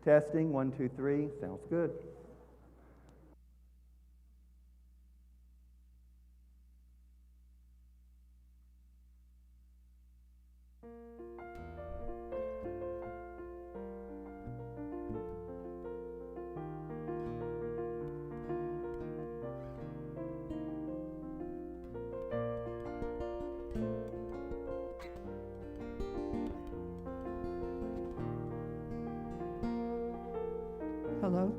Testing, 1, 2, 3. Sounds good. Hello?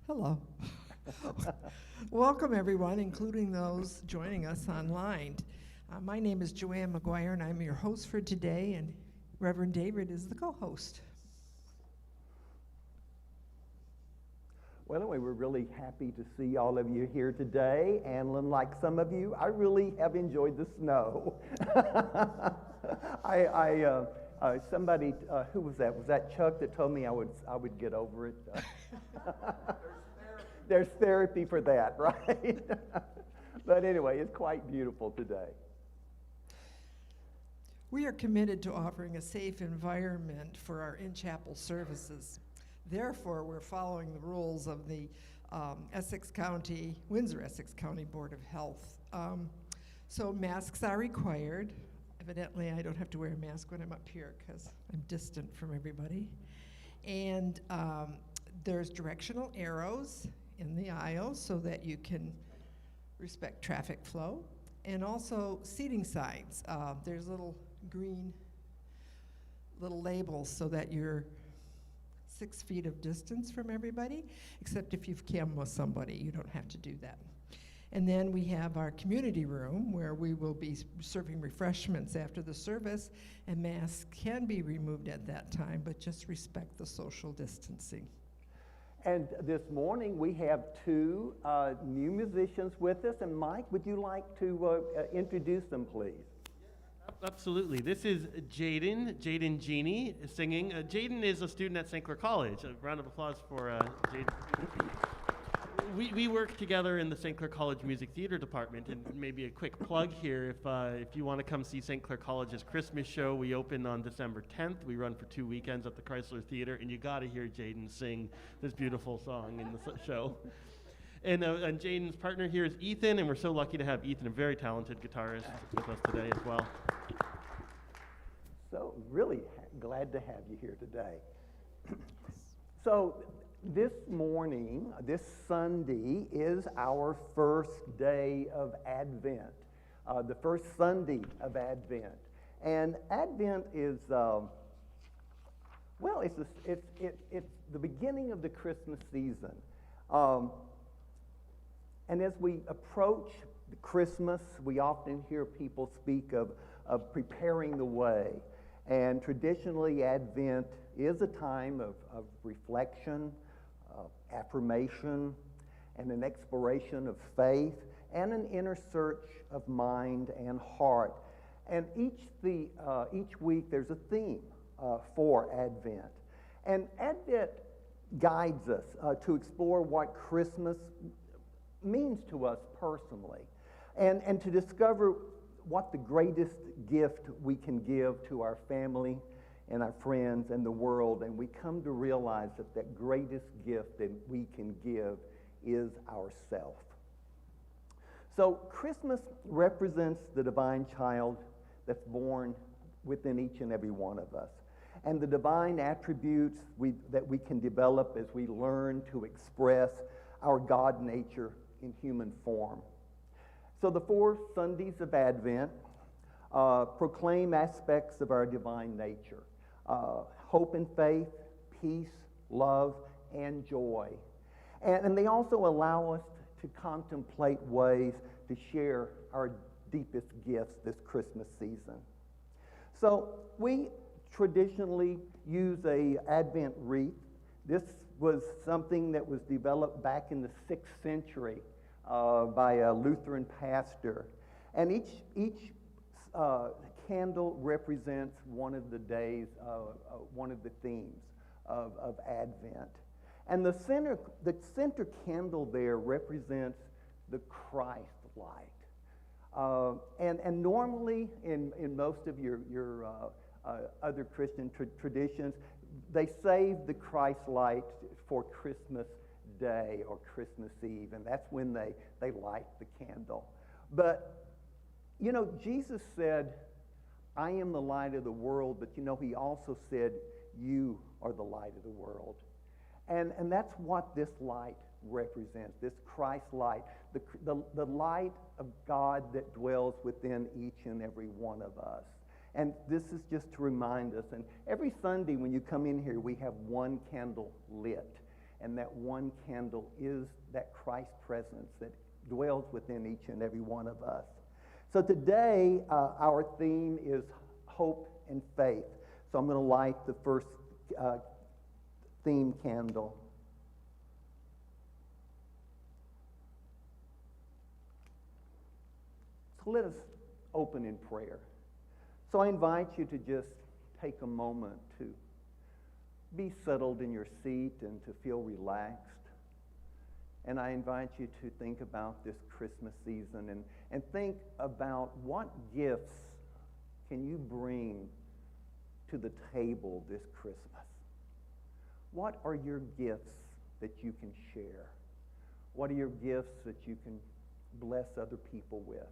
Hello. Welcome, everyone, including those joining us online. My name is Joanne McGuire, and I'm your host for today, and Reverend David is the co-host. Well, anyway, we're really happy to see all of you here today, and like some of you, I really have enjoyed the snow. Somebody, who was that? Was that Chuck that told me I would get over it? There's therapy for that, right? But anyway, it's quite beautiful today. We are committed to offering a safe environment for our in-chapel services. Therefore, we're following the rules of the Windsor Essex County Board of Health. So masks are required. Evidently, I don't have to wear a mask when I'm up here because I'm distant from everybody. And there's directional arrows in the aisles so that you can respect traffic flow. And also seating signs. There's little green labels so that you're 6 feet of distance from everybody, except if you've come with somebody, you don't have to do that. And then we have our community room where we will be serving refreshments after the service, and masks can be removed at that time, but just respect the social distancing. And this morning we have two new musicians with us, and Mike, would you like to introduce them, please? Absolutely. This is Jaden Genie singing. Jaden is a student at St. Clair College. A round of applause for Jaden. We work together in the St. Clair College Music Theater Department, and maybe a quick plug here, if you want to come see St. Clair College's Christmas show, we open on December 10th. We run for 2 weekends at the Chrysler Theater, and you got to hear Jaden sing this beautiful song in the show. And Jaden's partner here is Ethan, and we're so lucky to have Ethan, a very talented guitarist, with us today as well. So really glad to have you here today. So this morning, this Sunday, is our first day of Advent, the first Sunday of Advent. And Advent is, it's the beginning of the Christmas season. And as we approach Christmas, we often hear people speak of of preparing the way. And traditionally, Advent is a time of reflection, affirmation, and an exploration of faith, and an inner search of mind and heart. And each week there's a theme for Advent. And Advent guides us to explore what Christmas means to us personally, and to discover what the greatest gift we can give to our family and our friends and the world. And we come to realize that that greatest gift that we can give is ourself. So Christmas represents the divine child that's born within each and every one of us, and the divine attributes that we can develop as we learn to express our God nature in human form. So the 4 Sundays of Advent proclaim aspects of our divine nature: hope and faith, peace, love, and joy. And they also allow us to contemplate ways to share our deepest gifts this Christmas season. So we traditionally use an Advent wreath. This was something that was developed back in the 6th century by a Lutheran pastor. And each candle represents one of the days, one of the themes of Advent. And the center candle there represents the Christ light. And normally in most of your other Christian traditions, they save the Christ light for Christmas Day or Christmas Eve, and that's when they light the candle. But, you know, Jesus said, "I am the light of the world," but, you know, he also said, "You are the light of the world." And that's what this light represents, this Christ light, the light of God that dwells within each and every one of us. And this is just to remind us. And every Sunday when you come in here, we have one candle lit. And that one candle is that Christ presence that dwells within each and every one of us. So today, our theme is hope and faith. So I'm going to light the first theme candle. So let us open in prayer. So I invite you to just take a moment to be settled in your seat and to feel relaxed. And I invite you to think about this Christmas season and think about what gifts can you bring to the table this Christmas. What are your gifts that you can share? What are your gifts that you can bless other people with?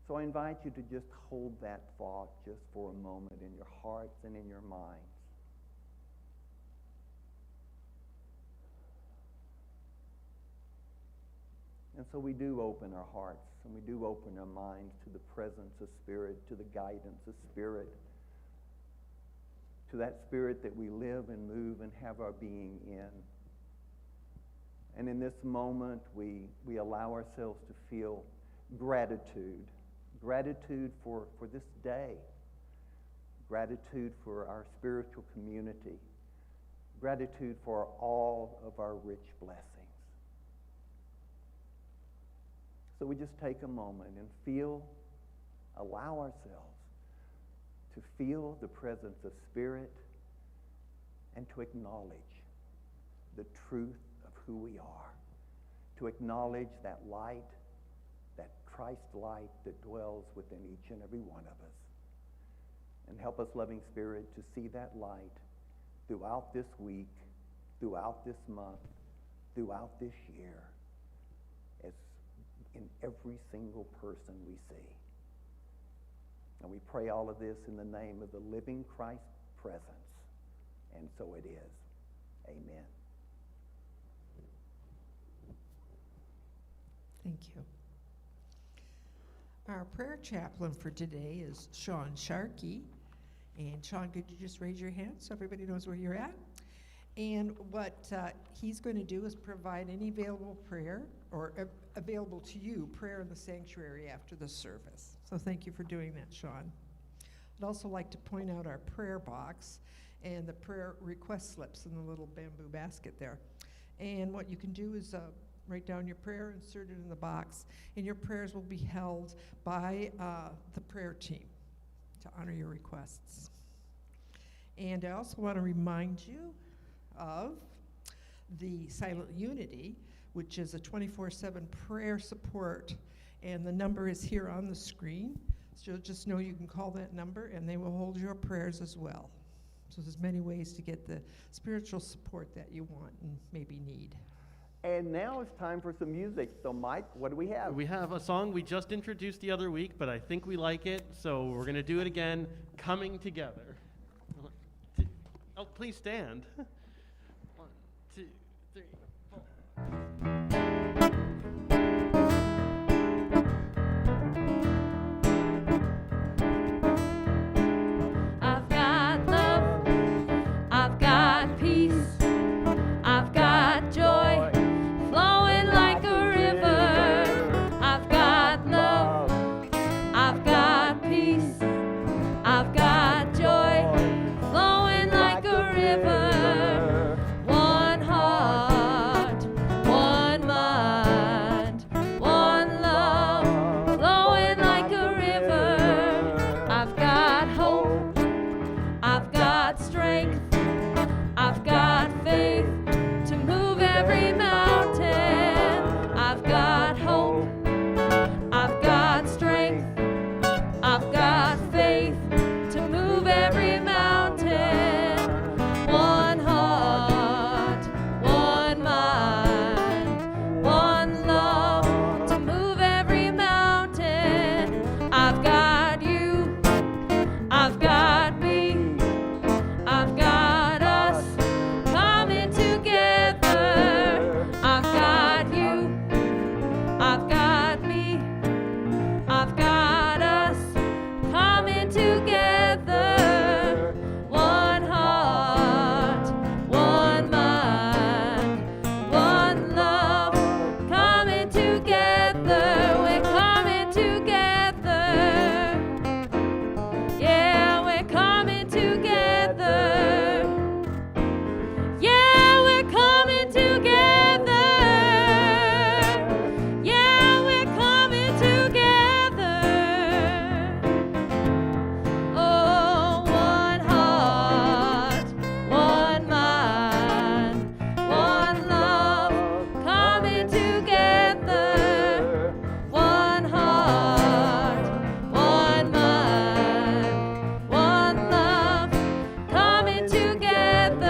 So I invite you to just hold that thought just for a moment in your hearts and in your minds. And so we do open our hearts and we do open our minds to the presence of Spirit, to the guidance of Spirit, to that Spirit that we live and move and have our being in. And in this moment, we allow ourselves to feel gratitude for this day, gratitude for our spiritual community, gratitude for all of our rich blessings. So we just take a moment and allow ourselves to feel the presence of Spirit and to acknowledge the truth of who we are, to acknowledge that light, that Christ light that dwells within each and every one of us. And help us, loving Spirit, to see that light throughout this week, throughout this month, throughout this year, as in every single person we see. And we pray all of this in the name of the living Christ presence. And so it is. Amen. Thank you. Our prayer chaplain for today is Sean Sharkey. And Sean, could you just raise your hand so everybody knows where you're at? And what he's going to do is provide any available prayer, or available to you, prayer in the sanctuary after the service. So thank you for doing that, Sean. I'd also like to point out our prayer box and the prayer request slips in the little bamboo basket there. And what you can do is write down your prayer, insert it in the box, and your prayers will be held by the prayer team to honor your requests. And I also want to remind you of the Silent Unity, which is a 24/7 prayer support, and the number is here on the screen. So just know you can call that number, and they will hold your prayers as well. So there's many ways to get the spiritual support that you want and maybe need. And now it's time for some music. So, Mike, what do we have? We have a song we just introduced the other week, but I think we like it, so we're going to do it again, Coming Together. Oh, please stand. 1, 2, 3, 4. I've got love, I've got peace, I've got joy flowing like a river. I've got love, I've got peace, I've got joy flowing like a river. One heart, one mind, one love flowing like a river. I've got hope, I've got strength, I've got faith to move every mountain. I've got hope, I've got strength, I've got faith to move every mountain. One heart, one mind, one love to move every mountain. I've got you, I've got me, I've got us coming together. I've got you, I've got me, I've got us coming together. One heart, one mind, one love coming together. We're coming together. Yeah, we're coming together. Yeah, we're coming together. Yeah, we're coming together. Oh, one heart, one mind, one love coming together. One heart, one mind, one love coming together.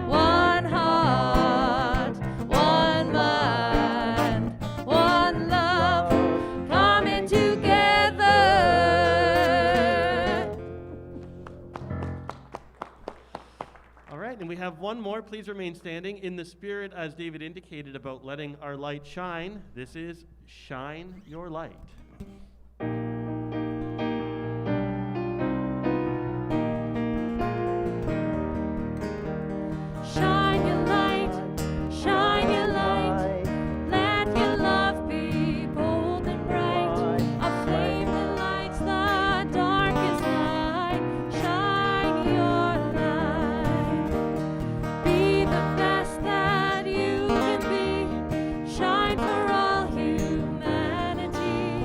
One heart, one mind, one love coming together. All right, and we have one more. Please remain standing. In the spirit, as David indicated, about letting our light shine, this is Shine Your Light. Shine your light, shine your light. Let your love be bold and bright. A flame that lights the darkest night. Shine your light. Be the best that you can be. Shine for all humanity.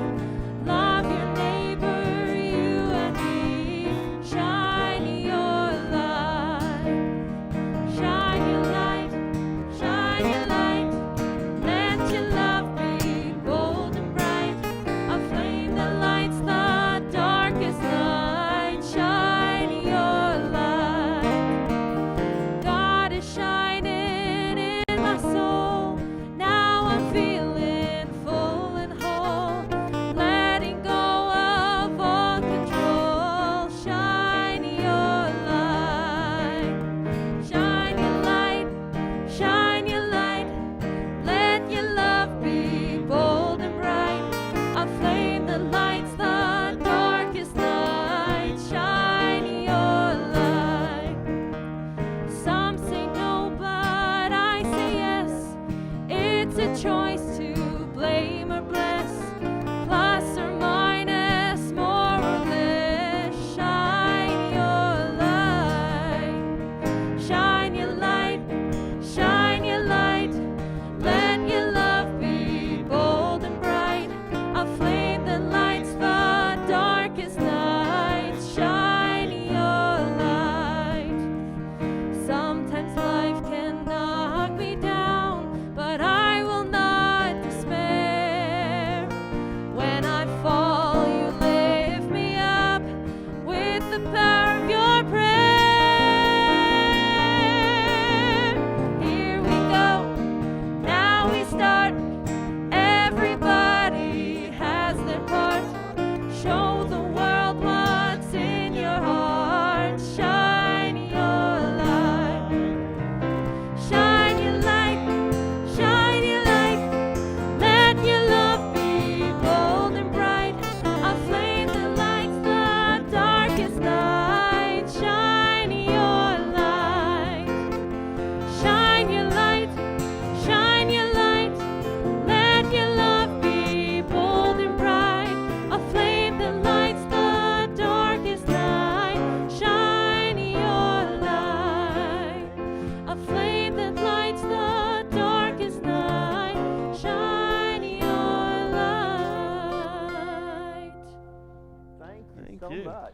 so you. much.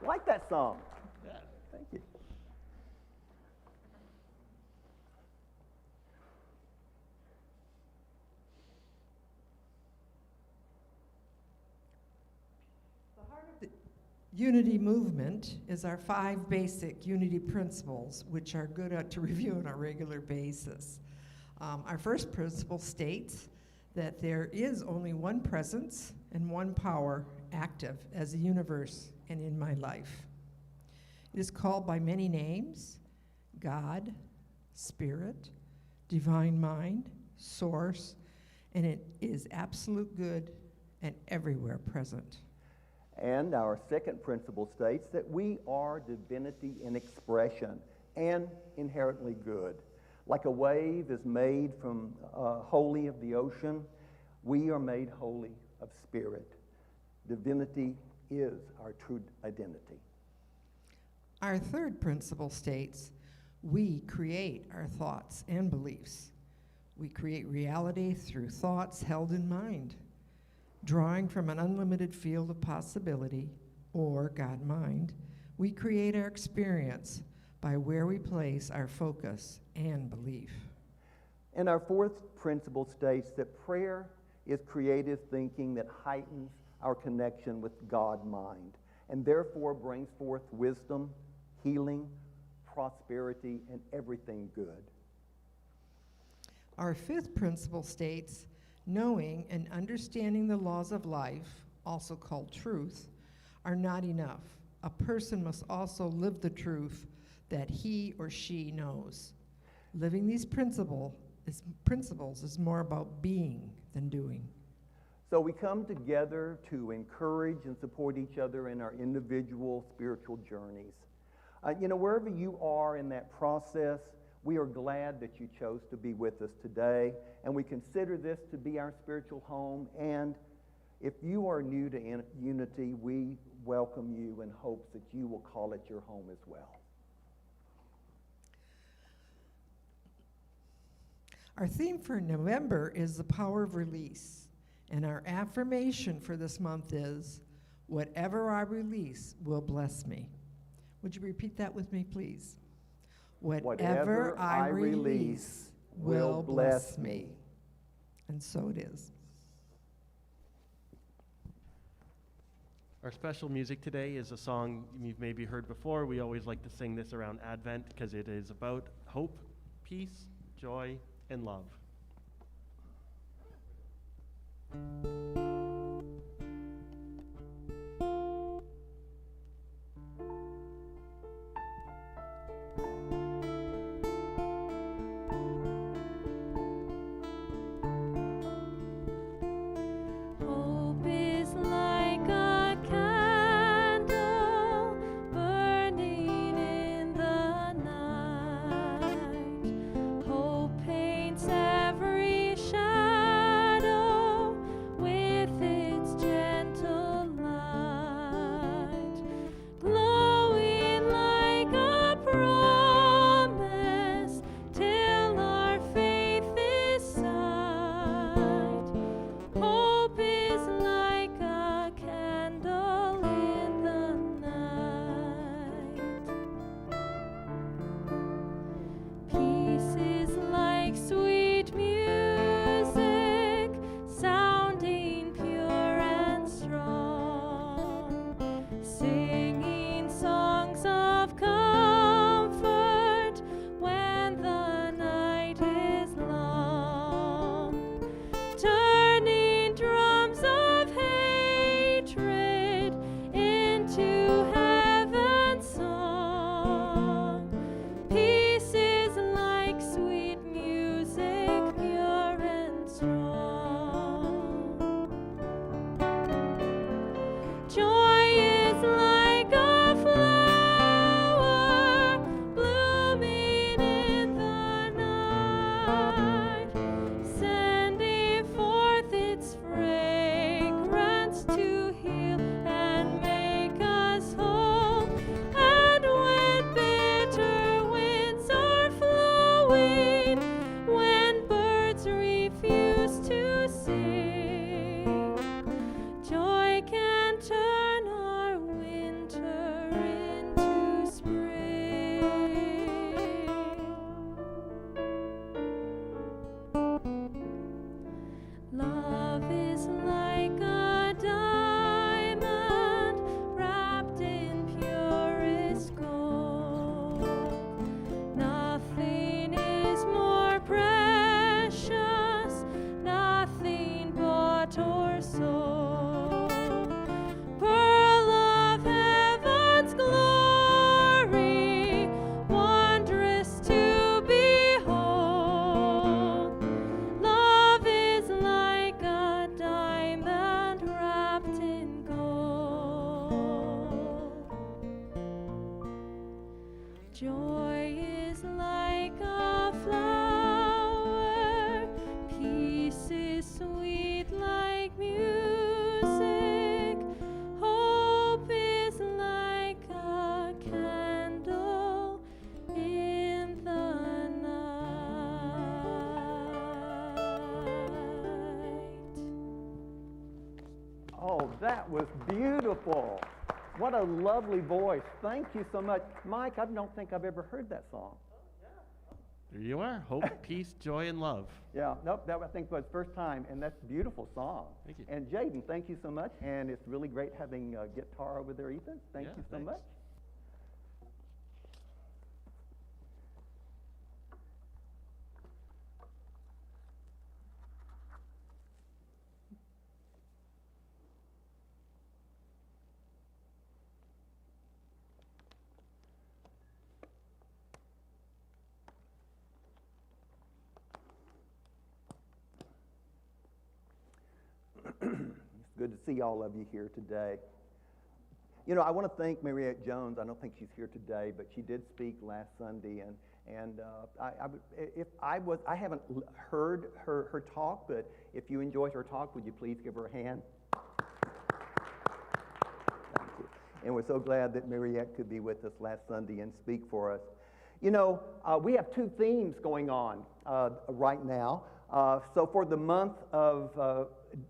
Like that song. Yeah. Thank you. Unity movement is our 5 basic unity principles, which are good to review on a regular basis. Our first principle states that there is only one presence and one power active as a universe and in my life. It is called by many names: God, Spirit, Divine Mind, Source, and it is absolute good and everywhere present. And our second principle states that we are divinity in expression and inherently good. Like a wave is made from holy of the ocean, we are made holy of spirit. Divinity is our true identity. Our third principle states we create our thoughts and beliefs. We create reality through thoughts held in mind. Drawing from an unlimited field of possibility, or God mind, we create our experience by where we place our focus and belief. And our fourth principle states that prayer is creative thinking that heightens our connection with God mind, and therefore brings forth wisdom, healing, prosperity, and everything good. Our fifth principle states knowing and understanding the laws of life, also called truth, are not enough. A person must also live the truth that he or she knows. Living these principles is more about being than doing. So we come together to encourage and support each other in our individual spiritual journeys. Wherever you are in that process, we are glad that you chose to be with us today, and we consider this to be our spiritual home. And if you are new to Unity, we welcome you in hopes that you will call it your home as well. Our theme for November is the power of release, and our affirmation for this month is, whatever I release will bless me. Would you repeat that with me, please? Whatever I release will bless me. And so it is. Our special music today is a song you've maybe heard before. We always like to sing this around Advent because it is about hope, peace, joy, and love. Hope is like a candle burning in the night. Hope paints torso, pearl of heaven's glory, wondrous to behold. Love is like a diamond wrapped in gold. Joy is like a flower, peace is sweet like music, hope is like a candle in the night. Oh, that was beautiful. What a lovely voice. Thank you so much. Mike, I don't think I've ever heard that song. There you are. Hope, peace, joy, and love. Yeah, nope, that I think was first time, and that's a beautiful song. Thank you. And Jaden, thank you so much, and it's really great having a guitar over there, Ethan. Thank Yeah, you so thanks. much. It's good to see all of you here today. You know, I want to thank Mariette Jones. I don't think she's here today, but she did speak last Sunday, and I haven't heard her talk, but if you enjoyed her talk, would you please give her a hand? Thank you. And we're so glad that Mariette could be with us last Sunday and speak for us. You know, we have two themes going on right now. So for the month of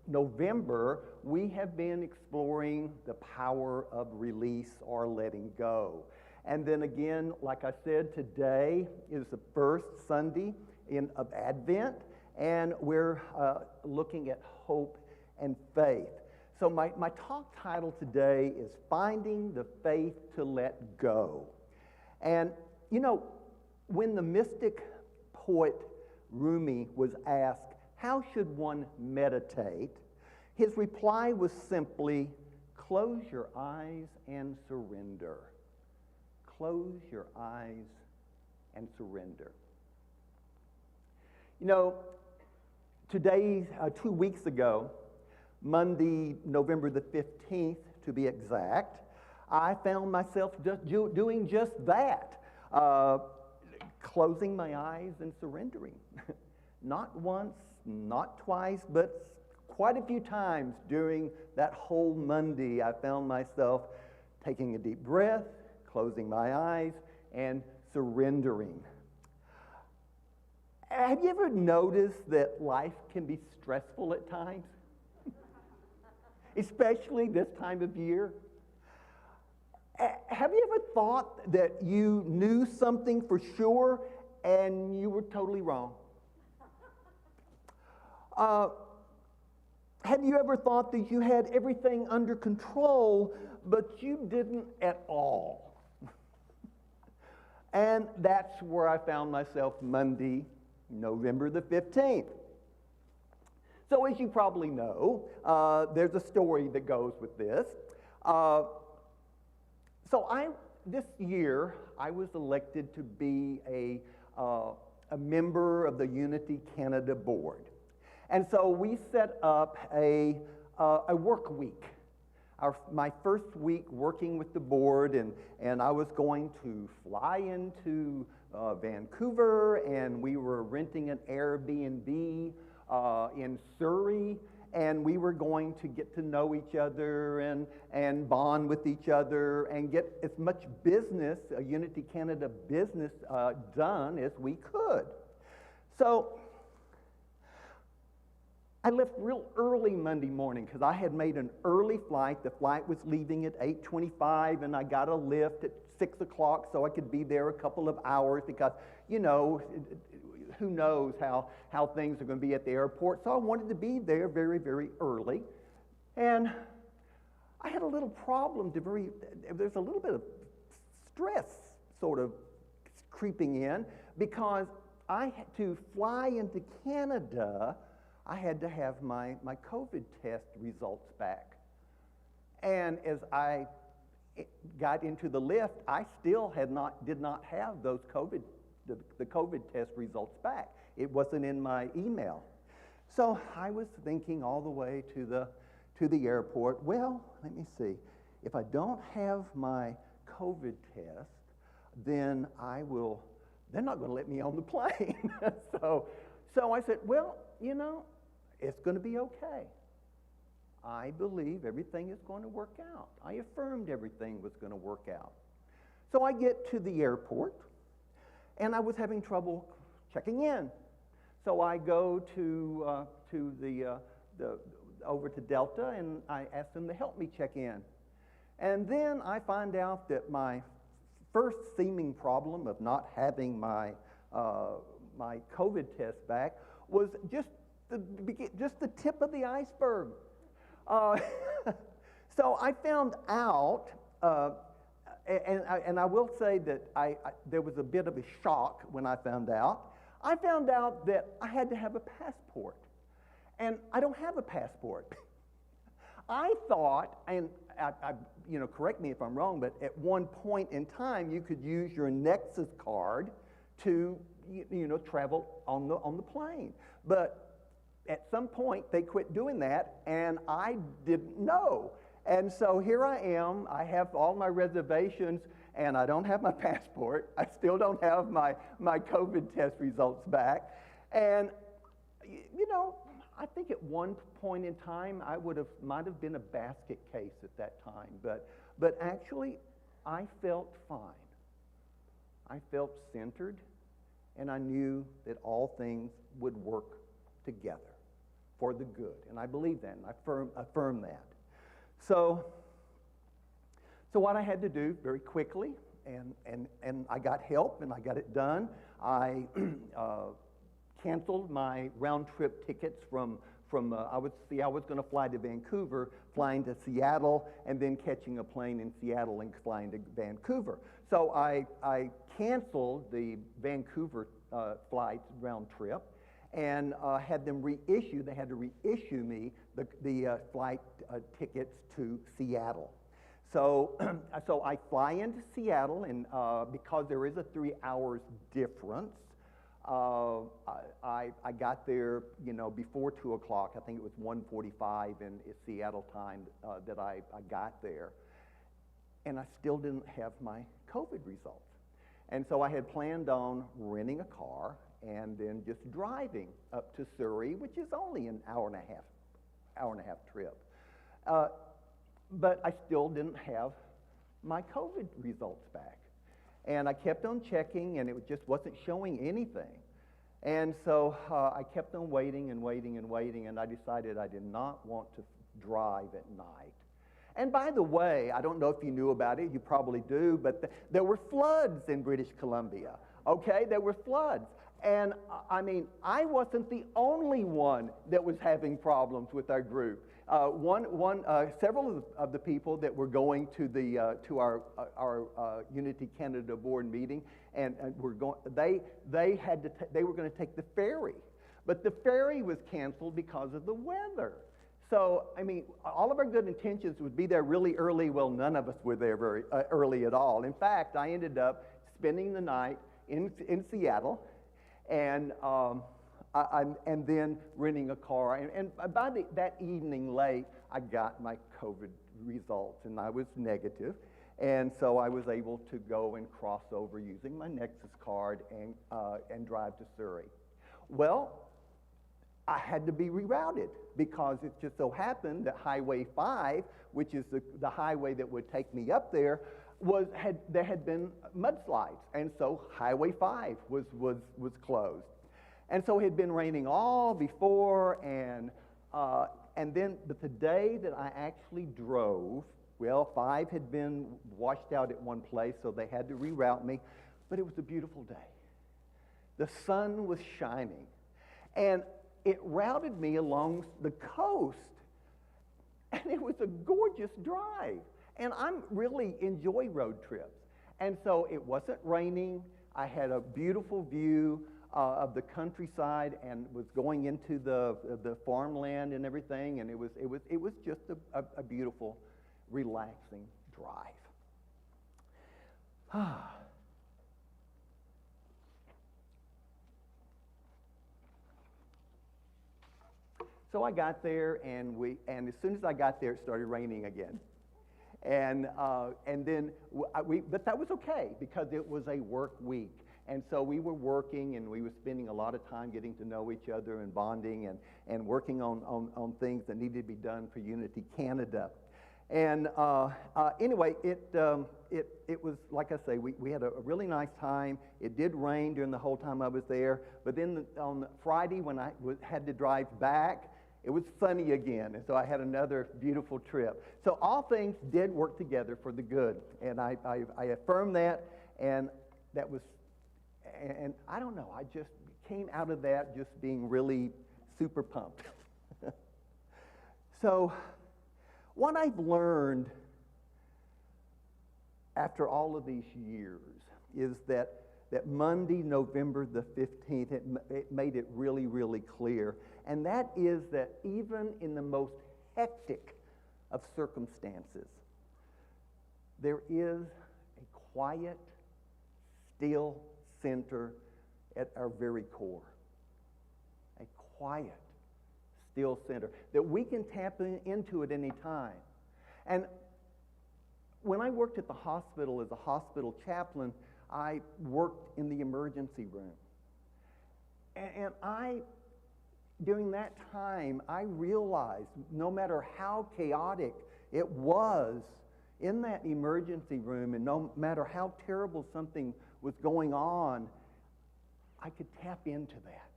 November, we have been exploring the power of release or letting go. And then again, like I said, today is the first Sunday of Advent, and we're looking at hope and faith. So my talk title today is Finding the Faith to Let Go. And, you know, when the mystic poet Rumi was asked, how should one meditate? His reply was simply, close your eyes and surrender. Close your eyes and surrender. You know, today, 2 weeks ago, Monday, November the 15th, to be exact, I found myself just doing just that, closing my eyes and surrendering. Not once, not twice, but quite a few times during that whole Monday, I found myself taking a deep breath, closing my eyes, and surrendering. Have you ever noticed that life can be stressful at times? Especially this time of year? Have you ever thought that you knew something for sure and you were totally wrong? Have you ever thought that you had everything under control, but you didn't at all? And that's where I found myself Monday, November the 15th. So as you probably know, there's a story that goes with this. This year, I was elected to be a member of the Unity Canada Board. And so we set up a work week. My first week working with the board, and I was going to fly into Vancouver, and we were renting an Airbnb in Surrey, and we were going to get to know each other and bond with each other and get as much business, Unity Canada business, done as we could. So I left real early Monday morning because I had made an early flight. The flight was leaving at 8:25, and I got a lift at 6 o'clock so I could be there a couple of hours because, you know, who knows how things are going to be at the airport. So I wanted to be there very, very early. And I had a little problem. There's a little bit of stress sort of creeping in because I had to fly into Canada I had to have my COVID test results back. And as I got into the lift, I still did not have those the COVID test results back. It wasn't in my email. So I was thinking all the way to the airport, well, let me see. If I don't have my COVID test, then they're not going to let me on the plane. So I said, well, you know, it's going to be okay. I believe everything is going to work out. I affirmed everything was going to work out. So I get to the airport, and I was having trouble checking in. So I go over to Delta, and I ask them to help me check in. And then I find out that my first seeming problem of not having my COVID test back was just the tip of the iceberg. So I found out, and I will say that there was a bit of a shock when I found out. I found out that I had to have a passport, and I don't have a passport. I thought, and correct me if I'm wrong, but at one point in time you could use your Nexus card to travel on the plane, but at some point they quit doing that, and I didn't know. And so here I am. I have all my reservations, and I don't have my passport. I still don't have my COVID test results back. And I think at one point in time I might have been a basket case at that time, but actually I felt fine. I felt centered, and I knew that all things would work together for the good, and I believe that, and I affirm that. So what I had to do very quickly, and I got help, and I got it done. I canceled my round trip tickets from I was going to fly to Vancouver, flying to Seattle, and then catching a plane in Seattle and flying to Vancouver. So I canceled the Vancouver flight round trip, and had them reissue. They had to reissue me the flight tickets to Seattle. So I fly into Seattle, and because there is a 3 hours difference, I got there, before 2 o'clock. I think it was 1:45 in Seattle time that I got there, and I still didn't have my COVID results. And so I had planned on renting a car and then just driving up to Surrey, which is only an hour and a half trip. But I still didn't have my COVID results back. And I kept on checking, and it just wasn't showing anything. And so I kept on waiting and waiting and waiting, and I decided I did not want to drive at night. And by the way, I don't know if you knew about it, you probably do, but there were floods in British Columbia, okay? There were floods. And I wasn't the only one that was having problems with our group. Several of the people that were going to our Unity Canada board meeting, and were going, they were going to take the ferry, but the ferry was canceled because of the weather. So all of our good intentions would be there really early. Well, none of us were there very early at all. In fact, I ended up spending the night in Seattle, and then renting a car. And by that evening late, I got my COVID results, and I was negative. And so I was able to go and cross over using my Nexus card and drive to Surrey. Well, I had to be rerouted because it just so happened that Highway 5, which is the highway that would take me up there, there had been mudslides, and so Highway 5 was closed. And so it had been raining all before, but the day that I actually drove, well, 5 had been washed out at one place, so they had to reroute me, but it was a beautiful day. The sun was shining, and it routed me along the coast, and it was a gorgeous drive. And I really enjoy road trips. And so it wasn't raining. I had a beautiful view of the countryside and was going into the farmland and everything, and it was just a beautiful, relaxing drive. So I got there, and as soon as I got there, it started raining again. And then but that was okay because it was a work week. And so we were working, and we were spending a lot of time getting to know each other and bonding and working on things that needed to be done for Unity Canada. And anyway, it was, like I say, we had a really nice time. It did rain during the whole time I was there. But then on Friday, when I had to drive back, it was sunny again, and so I had another beautiful trip. So all things did work together for the good, and I affirm that, and that was, and I don't know, I just came out of that just being really super pumped. So what I've learned after all of these years is that Monday, November the 15th, it made it really, really clear. And that is that even in the most hectic of circumstances, there is a quiet, still center at our very core. A quiet, still center that we can tap into at any time. And when I worked at the hospital as a hospital chaplain, I worked in the emergency room. And during that time, I realized no matter how chaotic it was in that emergency room, and no matter how terrible something was going on, I could tap into that.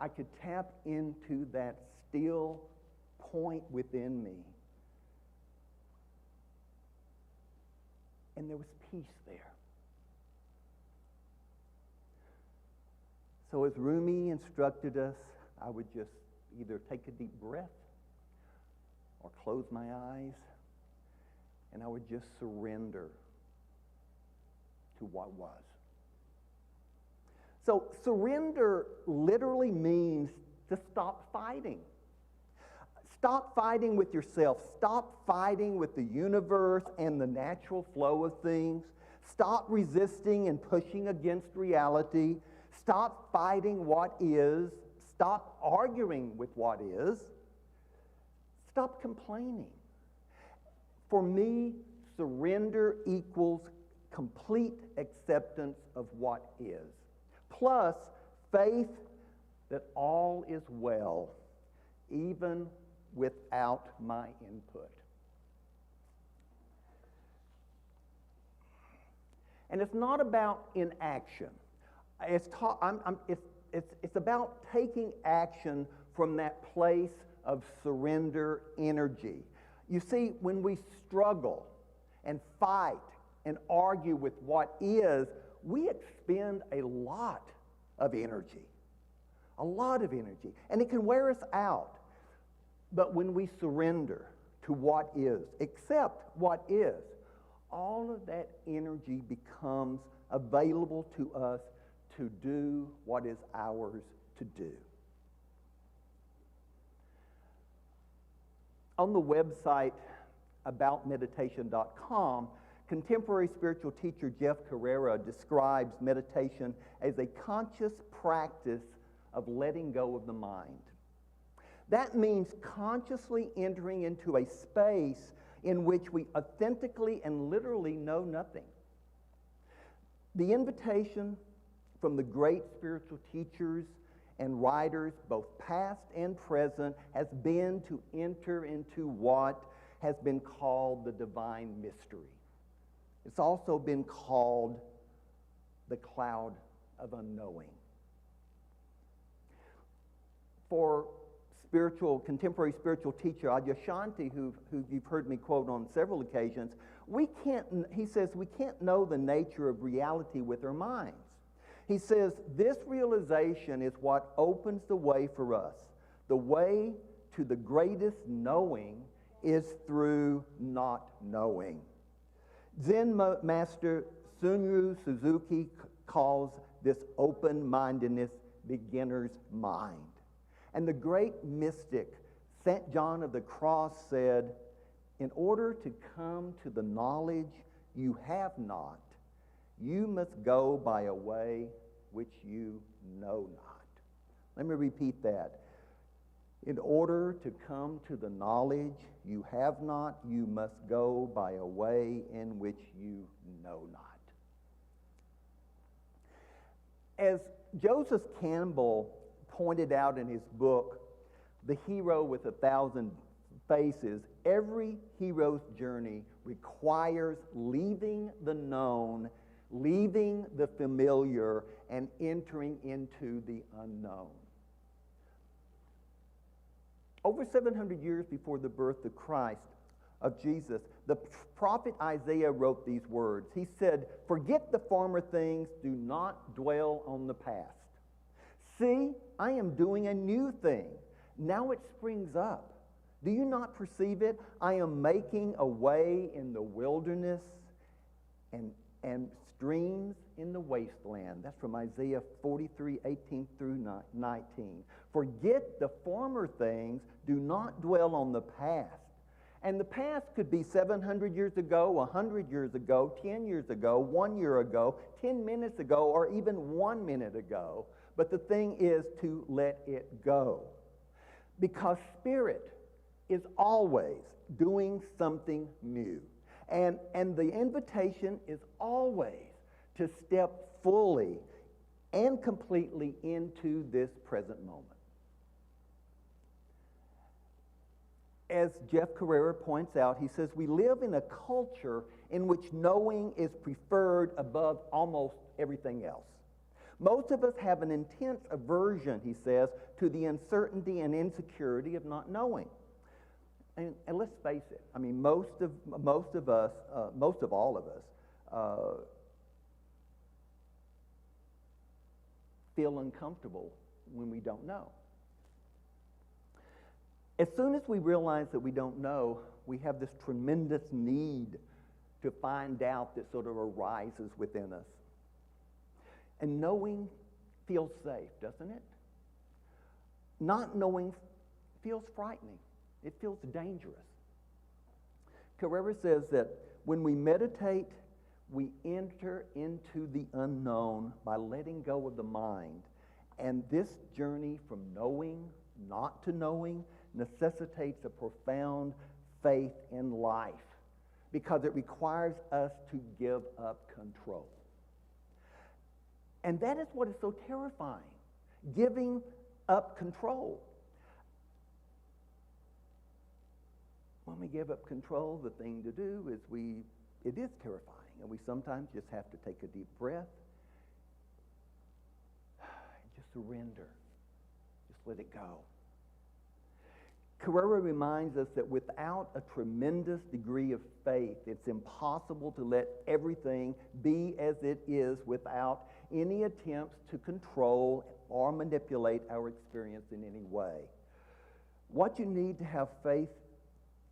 I could tap into that still point within me. And there was peace there. So as Rumi instructed us, I would just either take a deep breath or close my eyes, and I would just surrender to what was. So surrender literally means to stop fighting. Stop fighting with yourself. Stop fighting with the universe and the natural flow of things. Stop resisting and pushing against reality. Stop fighting what is. Stop arguing with what is. Stop complaining. For me, surrender equals complete acceptance of what is, plus faith that all is well, even without my input. And it's not about inaction. It's about taking action from that place of surrender energy. You see, when we struggle and fight and argue with what is, we expend a lot of energy. A lot of energy. And it can wear us out. But when we surrender to what is, accept what is, all of that energy becomes available to us to do what is ours to do. On the website aboutmeditation.com, contemporary spiritual teacher Jeff Carrera describes meditation as a conscious practice of letting go of the mind. That means consciously entering into a space in which we authentically and literally know nothing. The invitation from the great spiritual teachers and writers, both past and present, has been to enter into what has been called the divine mystery. It's also been called the Cloud of Unknowing. For contemporary spiritual teacher Adyashanti, who you've heard me quote on several occasions, he says we can't know the nature of reality with our minds. He says this realization is what opens the way for us. The way to the greatest knowing is through not knowing. Zen master Sunryu Suzuki calls this open-mindedness beginner's mind. And the great mystic, St. John of the Cross, said, in order to come to the knowledge you have not, you must go by a way which you know not. Let me repeat that. In order to come to the knowledge you have not, you must go by a way in which you know not. As Joseph Campbell pointed out in his book, The Hero with 1,000 Faces, every hero's journey requires leaving the known, leaving the familiar, and entering into the unknown. Over 700 years before the birth of Christ, of Jesus, the prophet Isaiah wrote these words. He said, "Forget the former things, do not dwell on the past. See, I am doing a new thing. Now it springs up. Do you not perceive it? I am making a way in the wilderness and streams in the wasteland." That's from Isaiah 43, 18 through 19. Forget the former things, do not dwell on the past. And the past could be 700 years ago, 100 years ago, 10 years ago, 1 year ago, 10 minutes ago, or even 1 minute ago. But the thing is to let it go. Because Spirit is always doing something new. And the invitation is always to step fully and completely into this present moment. As Jeff Carrera points out, he says, we live in a culture in which knowing is preferred above almost everything else. Most of us have an intense aversion, he says, to the uncertainty and insecurity of not knowing. And let's face it, I mean, most of all of us, feel uncomfortable when we don't know. As soon as we realize that we don't know, we have this tremendous need to find out that sort of arises within us. And knowing feels safe, doesn't it? Not knowing feels frightening. It feels dangerous. Carrera says that when we meditate, we enter into the unknown by letting go of the mind. And this journey from knowing, not to knowing, necessitates a profound faith in life because it requires us to give up control. And that is what is so terrifying, giving up control. When we give up control, the thing to do is it is terrifying, and we sometimes just have to take a deep breath and just surrender. Just let it go. Carrera reminds us that without a tremendous degree of faith, it's impossible to let everything be as it is without any attempts to control or manipulate our experience in any way. What you need to have faith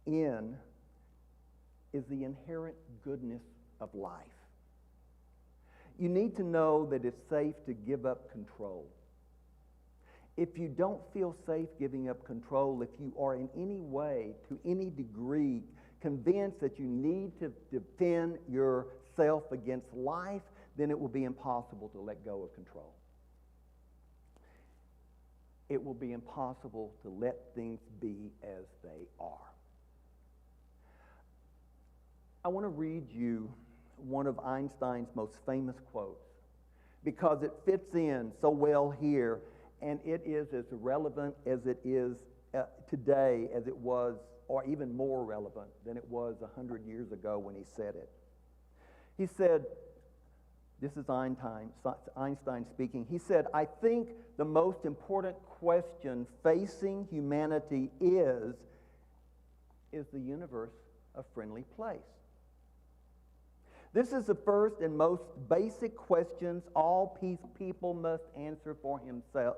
in is the inherent goodness of life. You need to know that it's safe to give up control. If you don't feel safe giving up control, if you are in any way, to any degree, convinced that you need to defend yourself against life, then it will be impossible to let go of control. It will be impossible to let things be as they are. I want to read you one of Einstein's most famous quotes because it fits in so well here, and it is as relevant as it is today as it was, or even more relevant than it was 100 years ago when he said it. He said, this is Einstein speaking, he said, "I think the most important question facing humanity is the universe a friendly place? This is the first and most basic questions all people must answer for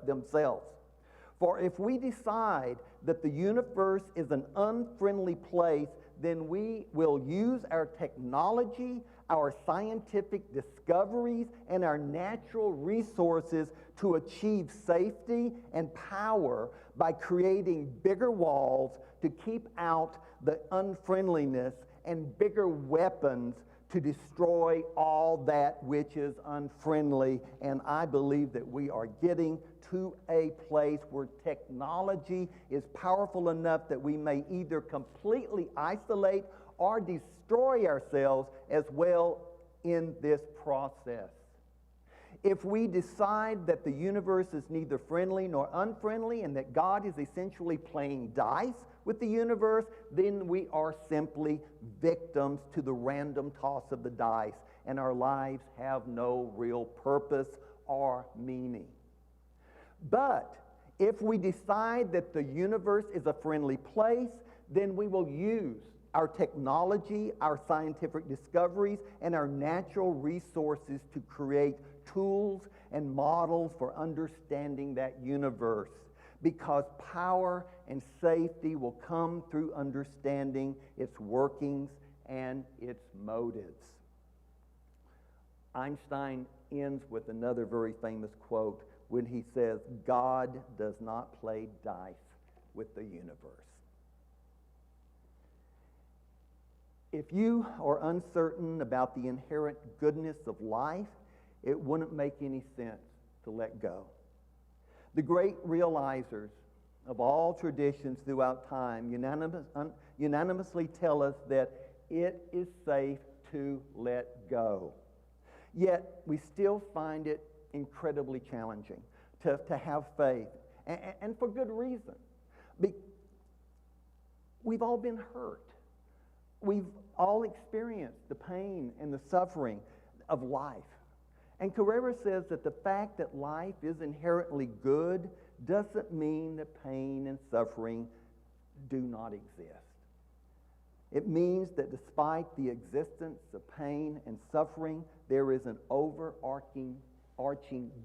themselves. For if we decide that the universe is an unfriendly place, then we will use our technology, our scientific discoveries, and our natural resources to achieve safety and power by creating bigger walls to keep out the unfriendliness and bigger weapons to destroy all that which is unfriendly. And I believe that we are getting to a place where technology is powerful enough that we may either completely isolate or destroy ourselves as well in this process. If we decide that the universe is neither friendly nor unfriendly and that God is essentially playing dice with the universe, then we are simply victims to the random toss of the dice, and our lives have no real purpose or meaning. But if we decide that the universe is a friendly place, then we will use our technology, our scientific discoveries, and our natural resources to create tools and models for understanding that universe, because power and safety will come through understanding its workings and its motives. Einstein ends with another very famous quote when he says, "God does not play dice with the universe." If you are uncertain about the inherent goodness of life, it wouldn't make any sense to let go. The great realizers of all traditions throughout time unanimously tell us that it is safe to let go. Yet we still find it incredibly challenging to have faith, and for good reason. We've all been hurt. We've all experienced the pain and the suffering of life. And Carrera says that the fact that life is inherently good doesn't mean that pain and suffering do not exist. It means that despite the existence of pain and suffering, there is an overarching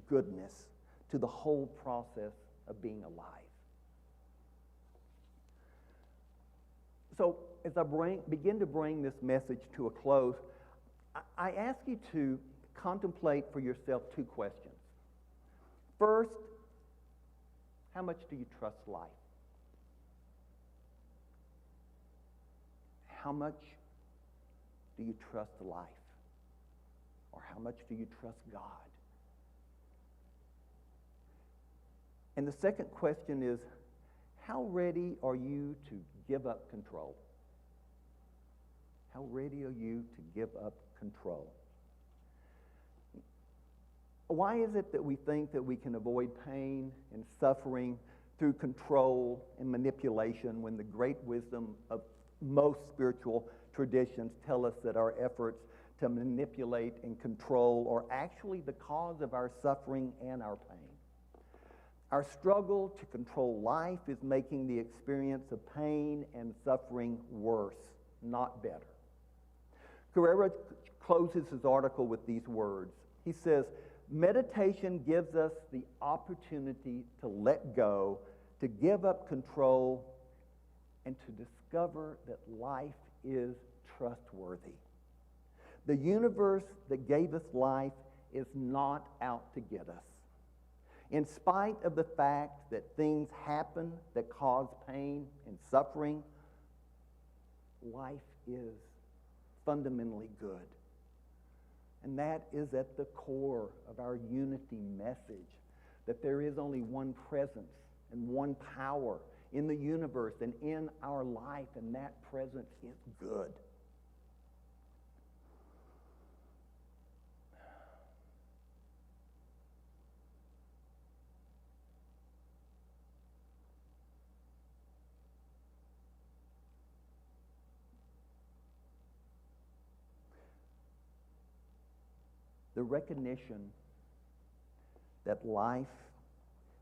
goodness to the whole process of being alive. So as I begin to bring this message to a close, I ask you to contemplate for yourself two questions. First, how much do you trust life? How much do you trust life? Or how much do you trust God? And the second question is, how ready are you to give up control? How ready are you to give up control? Why is it that we think that we can avoid pain and suffering through control and manipulation when the great wisdom of most spiritual traditions tell us that our efforts to manipulate and control are actually the cause of our suffering and our pain? Our struggle to control life is making the experience of pain and suffering worse, not better. Carrera closes his article with these words. He says, "Meditation gives us the opportunity to let go, to give up control, and to discover that life is trustworthy. The universe that gave us life is not out to get us. In spite of the fact that things happen that cause pain and suffering, life is fundamentally good. And that is at the core of our unity message, that there is only one presence and one power in the universe and in our life, and that presence is good." The recognition that life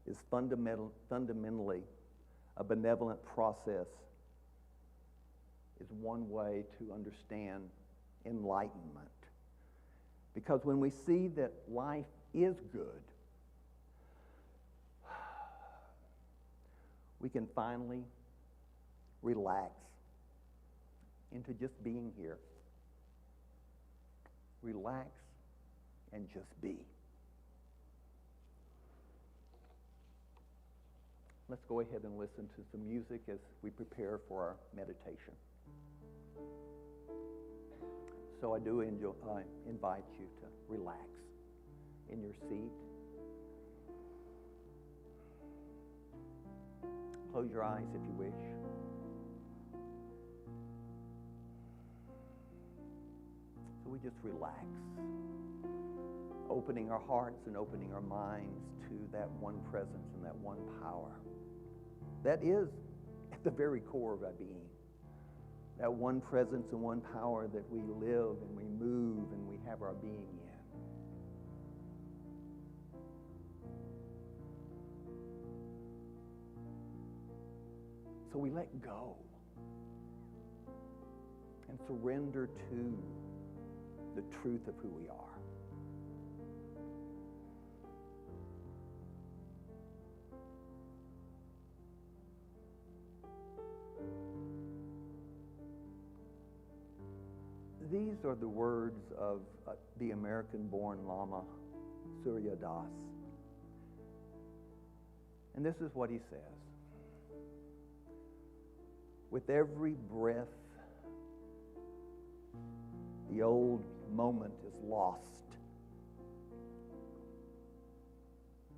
is fundamentally a benevolent process is one way to understand enlightenment. Because when we see that life is good, we can finally relax into just being here. Relax and just be. let's go ahead and listen to some music as we prepare for our meditation. So I do invite you to relax in your seat. Close your eyes if you wish. So we just relax, opening our hearts and opening our minds to that one presence and that one power that is at the very core of our being. That one presence and one power that we live and we move and we have our being in. So we let go and surrender to the truth of who we are. These are the words of the American-born Lama Surya Das. And this is what he says. With every breath, the old moment is lost.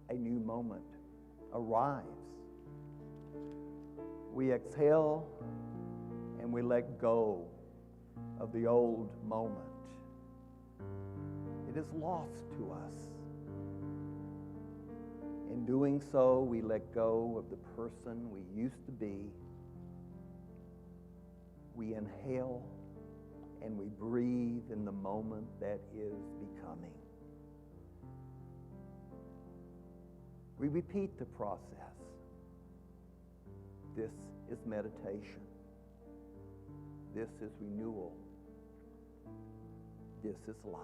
A new moment arrives. We exhale and we let go of the old moment. It is lost to us. In doing so, we let go of the person we used to be. We inhale and we breathe in the moment that is becoming. We repeat the process. This is meditation. This is renewal. This is life.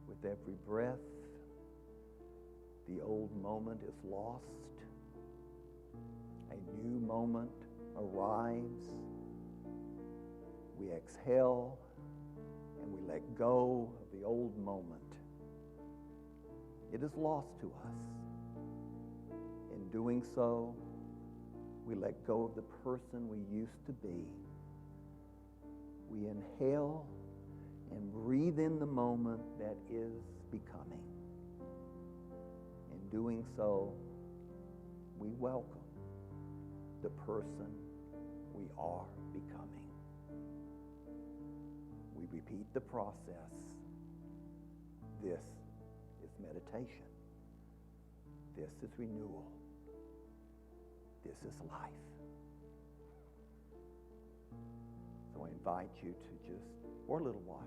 With every breath, the old moment is lost. A new moment arrives. We exhale and we let go of the old moment. It is lost to us. In doing so, we let go of the person we used to be. We inhale and breathe in the moment that is becoming. In doing so, we welcome the person we are becoming. We repeat the process. This is meditation. This is renewal. This is life. So I invite you to just, for a little while,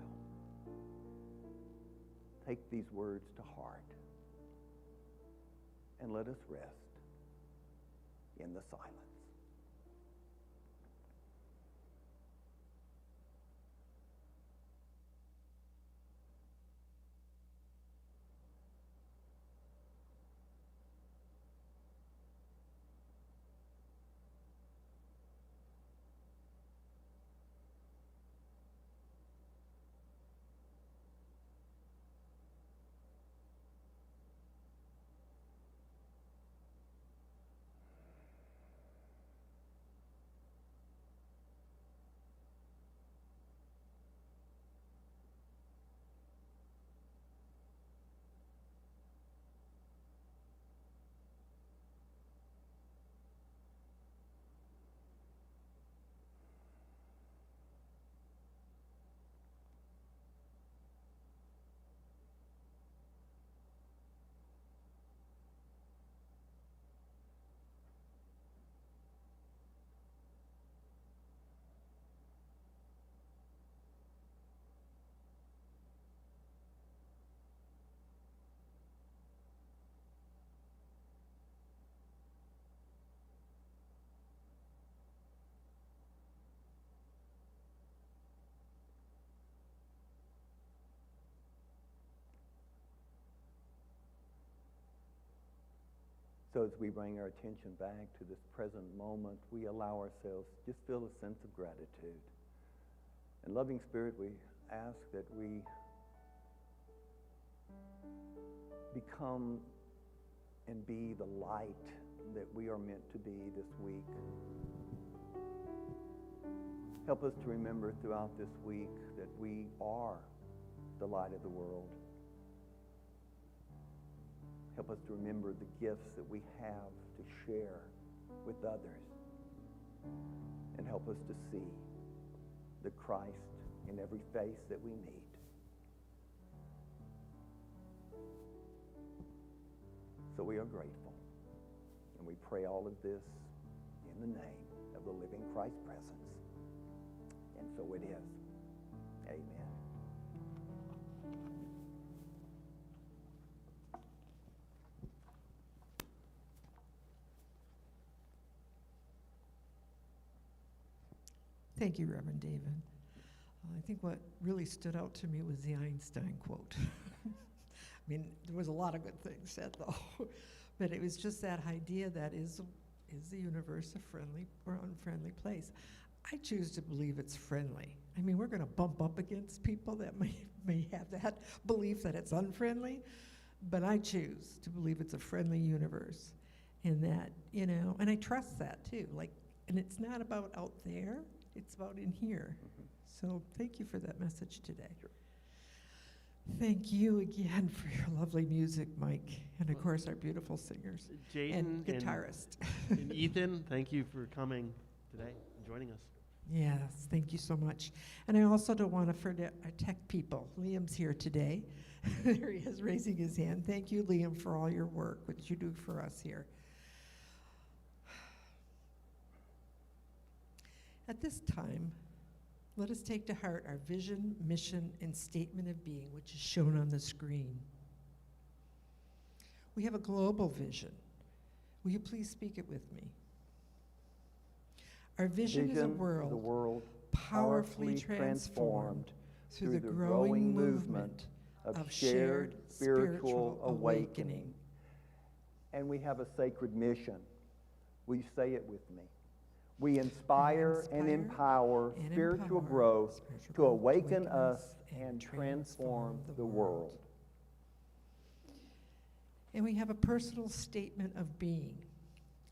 take these words to heart and let us rest in the silence. So as we bring our attention back to this present moment, we allow ourselves just feel a sense of gratitude. And loving Spirit, we ask that we become and be the light that we are meant to be this week. Help us to remember throughout this week that we are the light of the world. Help us to remember the gifts that we have to share with others. And help us to see the Christ in every face that we meet. So we are grateful. And we pray all of this in the name of the living Christ presence. And so it is. Amen. Thank you, Reverend David. I think what really stood out to me was the Einstein quote. I mean, there was a lot of good things said, though. But it was just that idea that is the universe a friendly or unfriendly place? I choose to believe it's friendly. I mean, we're going to bump up against people that may have that belief that it's unfriendly, but I choose to believe it's a friendly universe. And that, and I trust that too. And it's not about out there, it's about in here. Mm-hmm. So thank you for that message today. Sure. Thank you again for your lovely music, Mike, and of course our beautiful singers Jaden and guitarist. and Ethan, thank you for coming today and joining us. Yes, thank you so much. And I also don't want to forget our tech people. Liam's here today. There he is, raising his hand. Thank you, Liam, for all your work, what you do for us here. At this time, let us take to heart our vision, mission, and statement of being, which is shown on the screen. We have a global vision. Will you please speak it with me? Our vision is a world powerfully transformed through the growing movement of shared spiritual awakening. And we have a sacred mission. Will you say it with me? We inspire and empower spiritual growth to awaken us and transform the world. And we have a personal statement of being.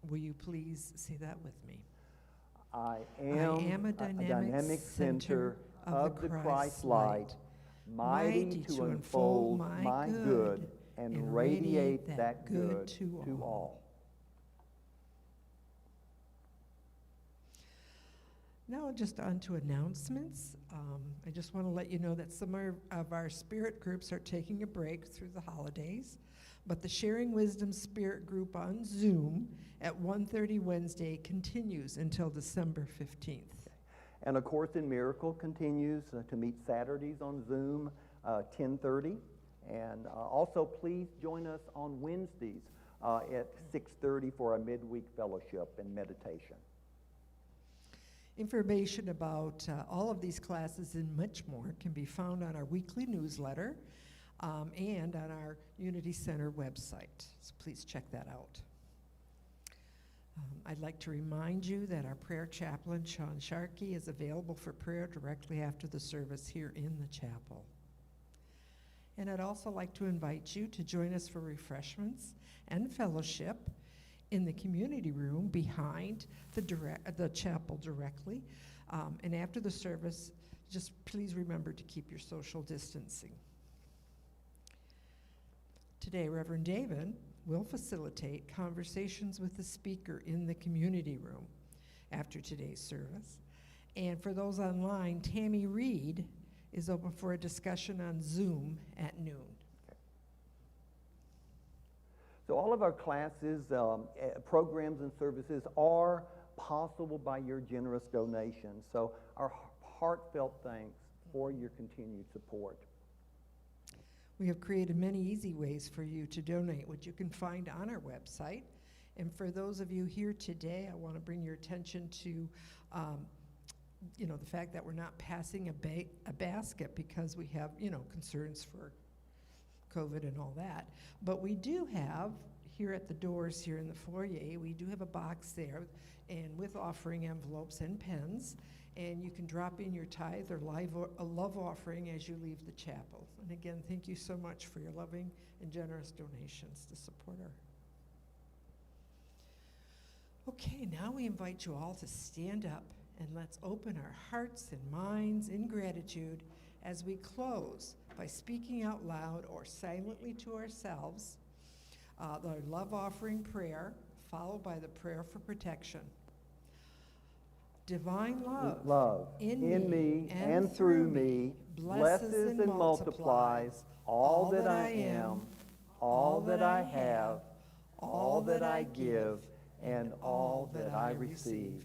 Will you please say that with me? I am a dynamic center of the Christ light, mighty to unfold my good and radiate that good to all. Now just on to announcements. I just want to let you know that some of our spirit groups are taking a break through the holidays, but the Sharing Wisdom Spirit Group on Zoom at 1:30 Wednesday continues until December 15th. And A Course in Miracle continues to meet Saturdays on Zoom, 10:30. And also please join us on Wednesdays at 6:30 for our midweek fellowship and meditation. Information about all of these classes and much more can be found on our weekly newsletter and on our Unity Center website. So please check that out. I'd like to remind you that our prayer chaplain, Sean Sharkey, is available for prayer directly after the service here in the chapel. And I'd also like to invite you to join us for refreshments and fellowship in the community room behind the chapel directly. And after the service, just please remember to keep your social distancing. Today, Reverend David will facilitate conversations with the speaker in the community room after today's service. And for those online, Tammy Reed is open for a discussion on Zoom at noon. So all of our classes, programs, and services are possible by your generous donations. So our heartfelt thanks for your continued support. We have created many easy ways for you to donate, which you can find on our website. And for those of you here today, I want to bring your attention to the fact that we're not passing a basket because we have, concerns for COVID and all that. But we do have here at the doors here in the foyer, we do have a box there, and with offering envelopes and pens, and you can drop in your tithe or a love offering as you leave the chapel. And again, thank you so much for your loving and generous donations to support our. Okay, now we invite you all to stand up and let's open our hearts and minds in gratitude as we close by speaking out loud or silently to ourselves the love offering prayer, followed by the prayer for protection. Divine love in me and through me blesses and multiplies all that I am, all that I have, all that I give, and all that I receive.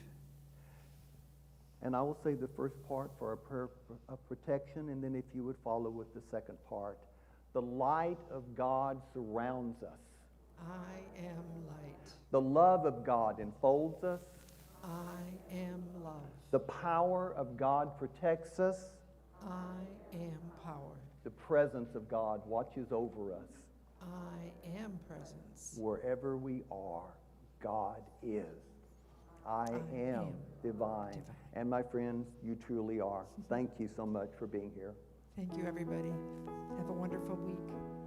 And I will say the first part for a prayer of protection, and then if you would follow with the second part. The light of God surrounds us. I am light. The love of God enfolds us. I am love. The power of God protects us. I am power. The presence of God watches over us. I am presence. Wherever we are, God is. I am divine. And my friends, you truly are. Thank you so much for being here. Thank you, everybody. Have a wonderful week.